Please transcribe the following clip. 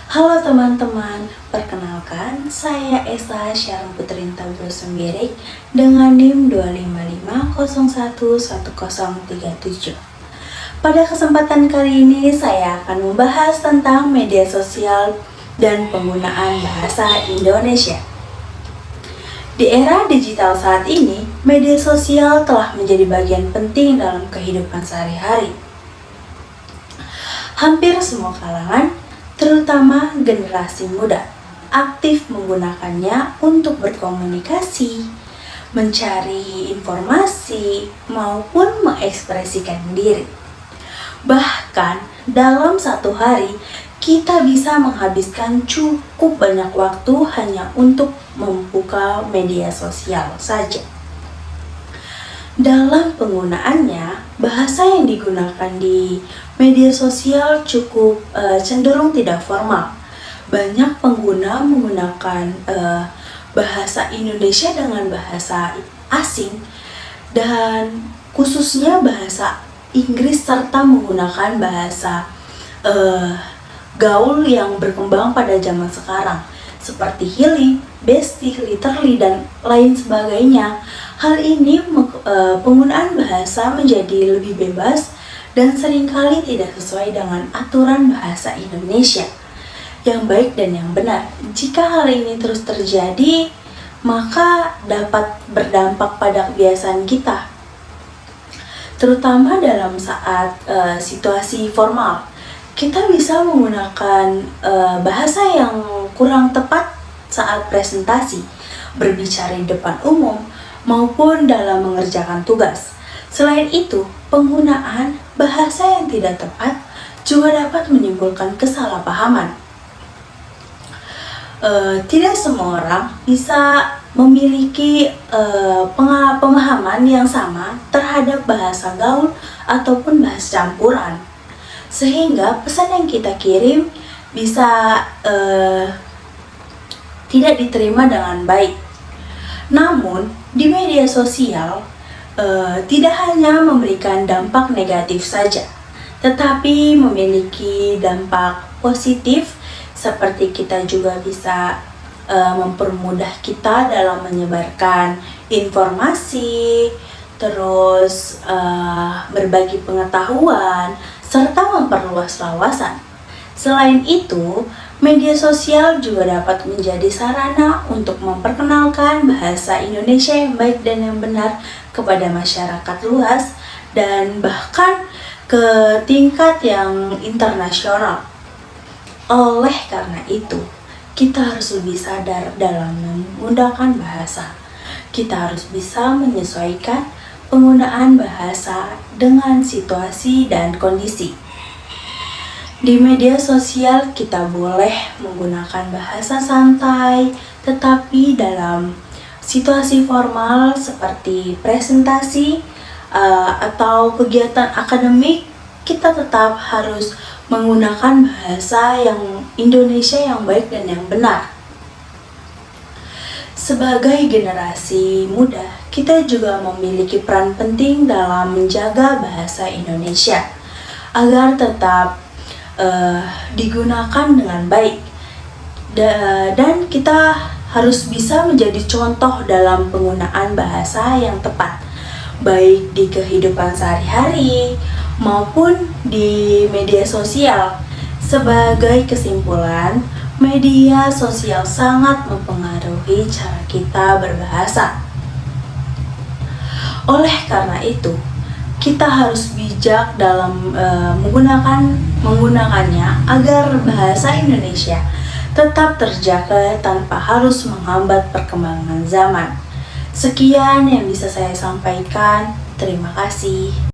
Halo teman-teman, perkenalkan saya Esa Syarung Putrinta Brosumbirik dengan NIM 255011037. Pada kesempatan kali ini saya akan membahas tentang media sosial dan penggunaan bahasa Indonesia. Di era digital saat ini, media sosial telah menjadi bagian penting dalam kehidupan sehari-hari. Hampir semua kalangan, terutama generasi muda, aktif menggunakannya untuk berkomunikasi, mencari informasi, maupun mengekspresikan diri. Bahkan dalam satu hari, kita bisa menghabiskan cukup banyak waktu hanya untuk membuka media sosial saja. Dalam penggunaannya, bahasa yang digunakan di media sosial cukup cenderung tidak formal. Banyak pengguna menggunakan bahasa Indonesia dengan bahasa asing dan khususnya bahasa Inggris serta menggunakan bahasa gaul yang berkembang pada zaman sekarang seperti healing, bestie, literally, dan lain sebagainya. Hal ini penggunaan bahasa menjadi lebih bebas dan seringkali tidak sesuai dengan aturan bahasa Indonesia yang baik dan yang benar. Jika hal ini terus terjadi, maka dapat berdampak pada kebiasaan kita, terutama dalam saat situasi formal. Kita bisa menggunakan bahasa yang kurang tepat saat presentasi, berbicara di depan umum, maupun dalam mengerjakan tugas. Selain itu, penggunaan bahasa yang tidak tepat juga dapat menimbulkan kesalahpahaman. Tidak semua orang bisa memiliki pemahaman yang sama terhadap bahasa gaul ataupun bahasa campuran, sehingga pesan yang kita kirim bisa tidak diterima dengan baik. Namun, di media sosial tidak hanya memberikan dampak negatif saja, tetapi memiliki dampak positif, seperti kita juga bisa mempermudah kita dalam menyebarkan informasi, terus berbagi pengetahuan, serta memperluas wawasan. Selain itu, media sosial juga dapat menjadi sarana untuk memperkenalkan bahasa Indonesia yang baik dan yang benar kepada masyarakat luas dan bahkan ke tingkat yang internasional. Oleh karena itu, kita harus lebih sadar dalam menggunakan bahasa. Kita harus bisa menyesuaikan penggunaan bahasa dengan situasi dan kondisi. Di media sosial kita boleh menggunakan bahasa santai, tetapi dalam situasi formal seperti presentasi atau kegiatan akademik, kita tetap harus menggunakan bahasa yang Indonesia yang baik dan yang benar. Sebagai generasi muda, kita juga memiliki peran penting dalam menjaga bahasa Indonesia agar tetap digunakan dengan baik, dan kita harus bisa menjadi contoh dalam penggunaan bahasa yang tepat, baik di kehidupan sehari-hari maupun di media sosial. Sebagai kesimpulan, media sosial sangat mempengaruhi cara kita berbahasa. Oleh karena itu, kita harus bijak dalam menggunakannya agar bahasa Indonesia tetap terjaga tanpa harus menghambat perkembangan zaman. Sekian yang bisa saya sampaikan. Terima kasih.